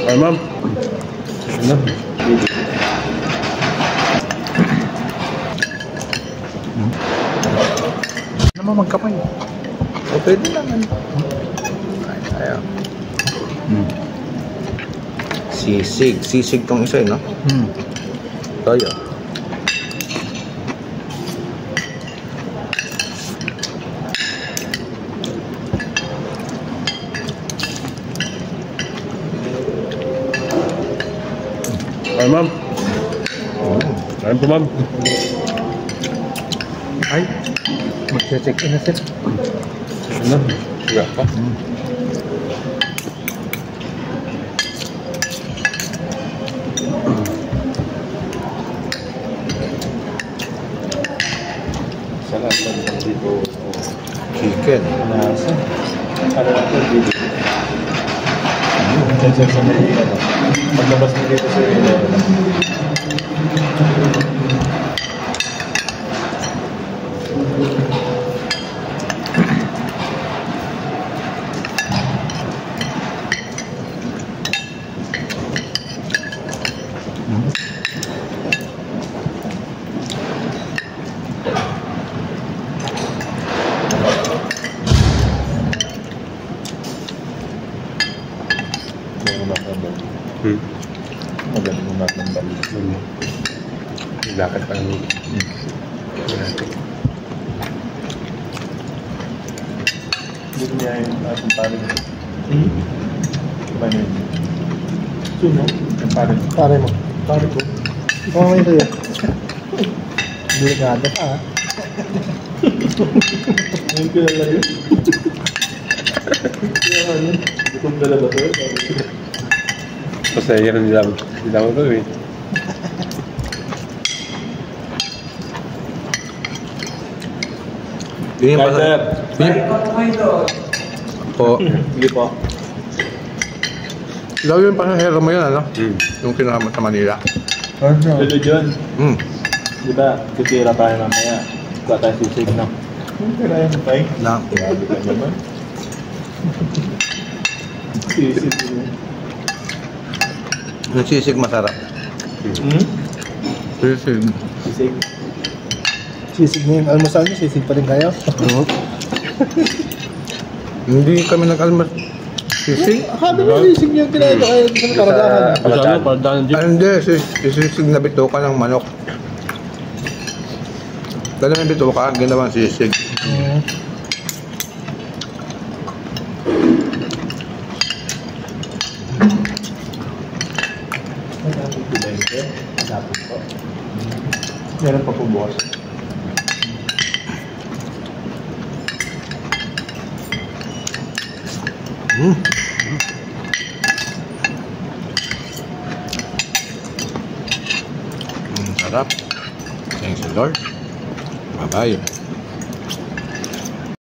Ay, ma'am. Ano? Naman magkamay. O, pwede naman. Ay, ayaw. Sisig. Sisig tong isa, no? Tayo. Ay, ma'am. Ayun po, ma'am. Ay, mag-check in na sir. Ano? Siya pa. Sarap lang dito. Chicken. Nasa. Ano natin dito? Check sa mga paglabas mo dito sa ilo. Magaling mo natin balik. Lakad pa lang. Dito niya yung ating paring. Diba niya yun? Suno? Yung paring. Pare mo. Pare ko. Ikaw ngayon tayo. Delikado pa, ha? Ngayon kilala yun. Kaya ano? Gutom dala ba ito? Basta yan ang nilaman ko eh. Yun yung pasal. Po. Hindi po. Lalo yung pasahero mo yun, ano? Yung kinamot sa Manila. Lalo dyan. Di ba? Titira tayo mamaya. Kuha tayo sisig na. Kaya mo tayo? Na. Grabe ka naman. Sisig mo. Yung sisig masarap. Sisig. Sisig. Sisig na yung almusal niyo, sisig pa rin kayo? Hindi kami nag-almas. Sisig? Habi na sisig niyo yung kinain kayo sa karagahan. Palatan. Palatan. Hindi, sisig na bituka ng manok. Dala ng bituka, ginawang sisig. Meron pa po bukas. Sarap. Thanks Lord. Bye-bye.